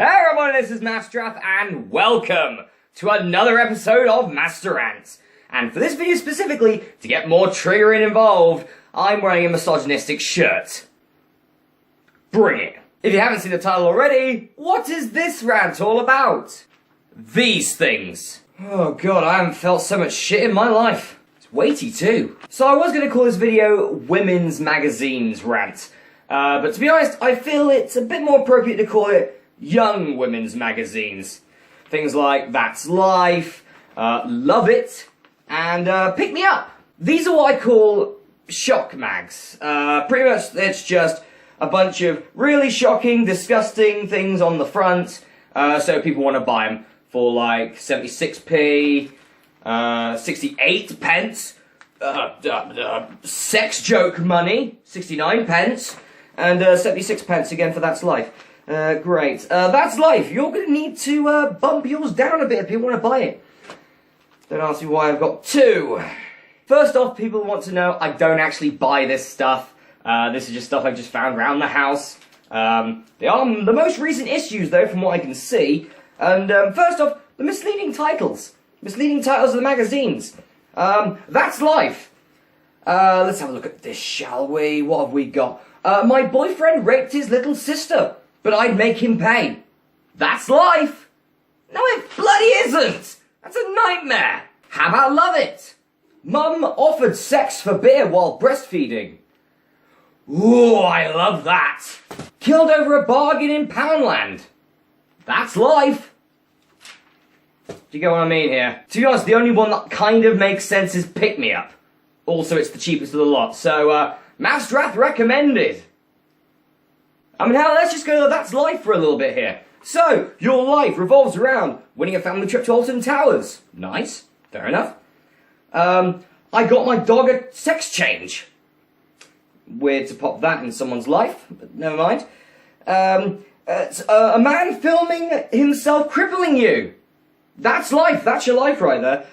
Hey everyone, this is Masterath, and welcome to another episode of MasterRants. And for this video specifically, to get more triggering involved, I'm wearing a misogynistic shirt. Bring it. If you haven't seen the title already, what is this rant all about? These things. Oh god, I haven't felt so much shit in my life. It's weighty too. So I was going to call this video Women's Magazines Rant. But to be honest, I feel it's a bit more appropriate to call it Young Women's Magazines. Things like That's Life, Love It, and Pick Me Up. These are what I call shock mags. Pretty much it's just a bunch of really shocking, disgusting things on the front, so people want to buy them for like 76p, 68 pence, sex joke money, 69 pence, and 76 pence again for That's Life. Great. That's Life. You're going to need to bump yours down a bit if you want to buy it. Don't ask me why I've got two. First off, people want to know I don't actually buy this stuff. This is just stuff I just found around the house. They are the most recent issues, though, from what I can see. And first off, the misleading titles. Misleading titles of the magazines. That's Life. Let's have a look at this, shall we? What have we got? My boyfriend raped his little sister, but I'd make him pay. That's Life. No, it bloody isn't. That's a nightmare. How about Love It? Mum offered sex for beer while breastfeeding. Ooh, I love that. Killed over a bargain in Poundland. That's Life. Do you get what I mean here? To be honest, the only one that kind of makes sense is Pick Me Up. Also, it's the cheapest of the lot, so, Masterath recommended. I mean, hell, let's just go to That's Life for a little bit here. So, your life revolves around winning a family trip to Alton Towers. Nice. Fair enough. I got my dog a sex change. Weird to pop that in someone's life, but never mind. A man filming himself crippling you. That's Life. That's your life right there.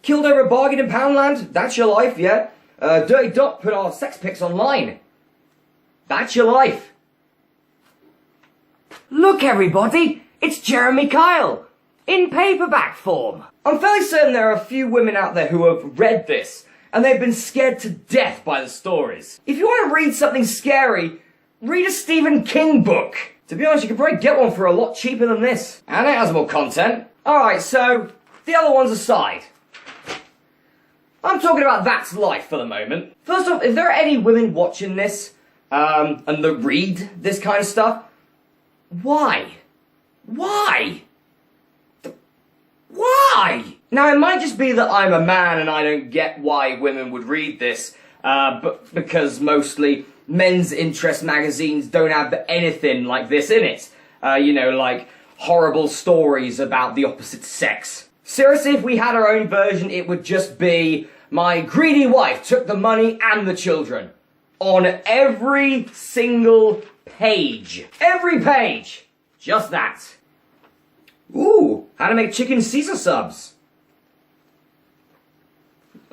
Killed over a bargain in Poundland. That's your life, yeah. Dirty Dot put our sex pics online. That's your life. Look, everybody, it's Jeremy Kyle, in paperback form. I'm fairly certain there are a few women out there who have read this, and they've been scared to death by the stories. If you want to read something scary, read a Stephen King book. To be honest, you could probably get one for a lot cheaper than this. And it has more content. Alright, so, the other ones aside. I'm talking about That's Life for the moment. First off, if there are any women watching this, and that read this kind of stuff, why? Why? Why? Now, it might just be that I'm a man and I don't get why women would read this, but because mostly men's interest magazines don't have anything like this in it. You know, like horrible stories about the opposite sex. Seriously, if we had our own version, it would just be, my greedy wife took the money and the children. On every single page. Every page. Just that. Ooh, how to make chicken Caesar subs.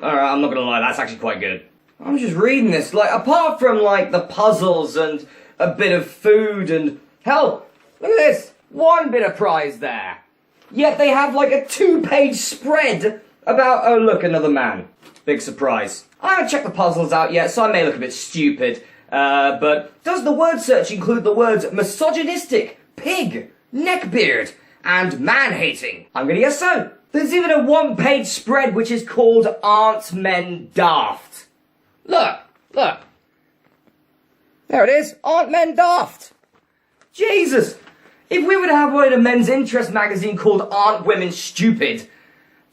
Alright, I'm not gonna lie, that's actually quite good. I'm just reading this, like, apart from, like, the puzzles and a bit of food and... Hell, look at this. One bit of prize there. Yet they have, like, a 2-page spread about, oh, look, another man. Big surprise. I haven't checked the puzzles out yet, so I may look a bit stupid. But does the word search include the words misogynistic, pig, neckbeard, and man-hating? I'm gonna guess so. There's even a 1-page spread which is called Aren't Men Daft? Look, look. There it is, Aren't Men Daft? Jesus! If we were to have one in a men's interest magazine called Aren't Women Stupid,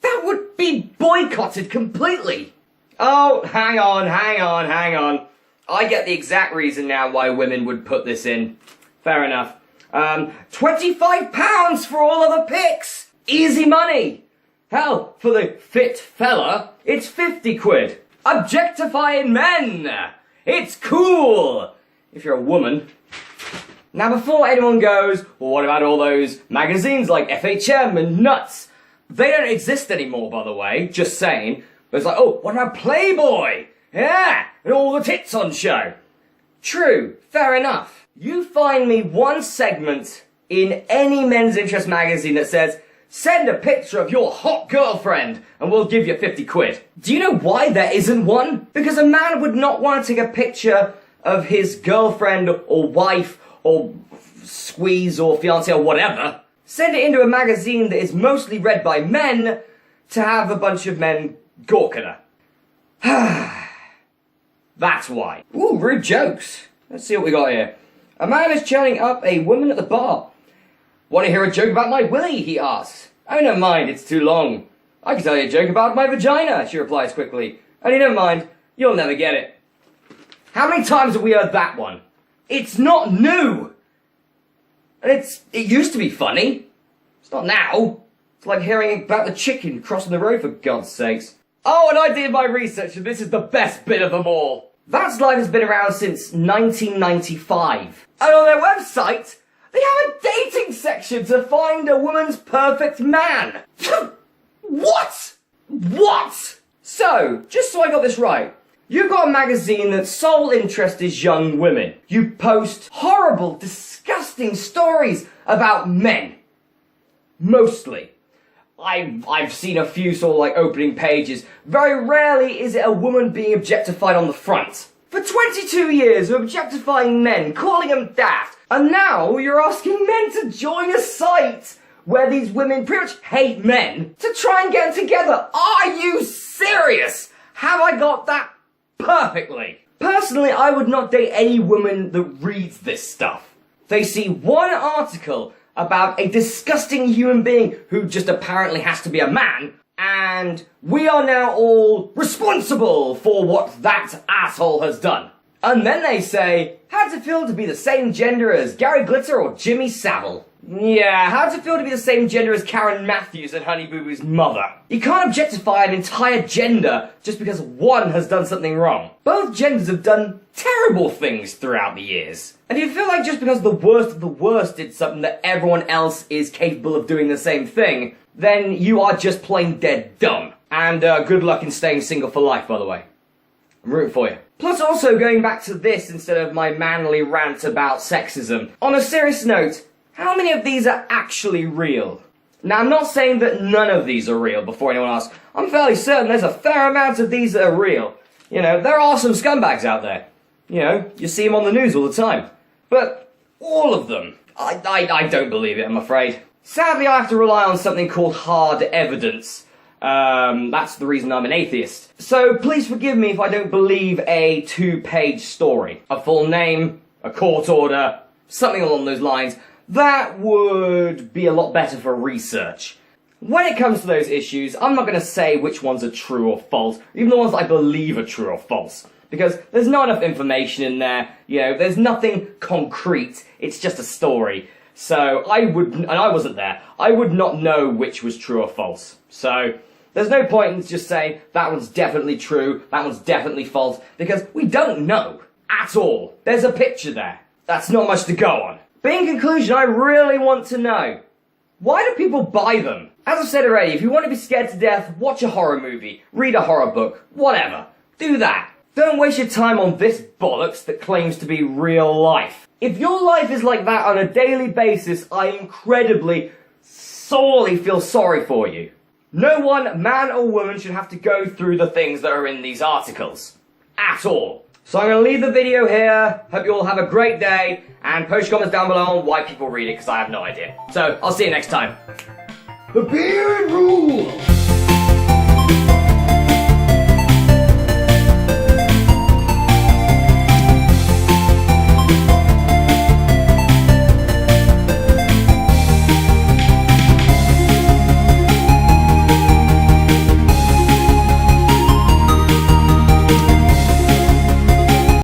that would be boycotted completely. Oh, hang on. I get the exact reason now why women would put this in. Fair enough. £25 for all of the pics! Easy money! Hell, for the fit fella, it's 50 quid. Objectifying men! It's cool! If you're a woman. Now before anyone goes, well, what about all those magazines like FHM and Nuts? They don't exist anymore, by the way, just saying. But it's like, oh, what about Playboy? Yeah, and all the tits on show. True, fair enough. You find me one segment in any men's interest magazine that says, send a picture of your hot girlfriend and we'll give you 50 quid. Do you know why there isn't one? Because a man would not want to take a picture of his girlfriend or wife or squeeze or fiancé or whatever. Send it into a magazine that is mostly read by men to have a bunch of men gawking her. That's why. Ooh, rude jokes. Let's see what we got here. A man is chatting up a woman at the bar. Want to hear a joke about my willy? He asks. Oh, never mind, it's too long. I can tell you a joke about my vagina, she replies quickly. Only never mind, you'll never get it. How many times have we heard that one? It's not new! And it used to be funny. It's not now. It's like hearing about the chicken crossing the road, for God's sakes. Oh, and I did my research, and this is the best bit of them all. That's Live has been around since 1995. And on their website, they have a dating section to find a woman's perfect man. What? What? So, just so I got this right, you've got a magazine that's sole interest is young women. You post horrible, disgusting stories about men. Mostly. I've seen a few sort of like opening pages. Very rarely is it a woman being objectified on the front. For 22 years of objectifying men, calling them daft, and now you're asking men to join a site where these women pretty much hate men to try and get them together. Are you serious? Have I got that perfectly? Personally, I would not date any woman that reads this stuff. They see one article about a disgusting human being who just apparently has to be a man, and we are now all responsible for what that asshole has done. And then they say, how's it feel to be the same gender as Gary Glitter or Jimmy Savile? Yeah, how's it feel to be the same gender as Karen Matthews and Honey Boo Boo's mother? You can't objectify an entire gender just because one has done something wrong. Both genders have done terrible things throughout the years. And you feel like just because the worst of the worst did something that everyone else is capable of doing the same thing, then you are just plain dead dumb. And good luck in staying single for life, by the way. I'm rooting for you. Plus also going back to this instead of my manly rant about sexism. On a serious note, how many of these are actually real? Now, I'm not saying that none of these are real before anyone asks. I'm fairly certain there's a fair amount of these that are real. You know, there are some scumbags out there. You know, you see them on the news all the time. But all of them, I don't believe it, I'm afraid. Sadly, I have to rely on something called hard evidence. That's the reason I'm an atheist. So please forgive me if I don't believe a 2-page story. A full name, a court order, something along those lines. That would be a lot better for research. When it comes to those issues, I'm not going to say which ones are true or false, even the ones I believe are true or false. Because there's not enough information in there, you know, there's nothing concrete, it's just a story. So I wasn't there, I would not know which was true or false. So there's no point in just saying, that one's definitely true, that one's definitely false, because we don't know at all. There's a picture there. That's not much to go on. But in conclusion, I really want to know, why do people buy them? As I've said already, if you want to be scared to death, watch a horror movie, read a horror book, whatever. Do that. Don't waste your time on this bollocks that claims to be real life. If your life is like that on a daily basis, I incredibly, sorely feel sorry for you. No one, man or woman, should have to go through the things that are in these articles. At all. So I'm going to leave the video here. Hope you all have a great day. And post comments down below on why people read it, because I have no idea. So, I'll see you next time. The beard rules!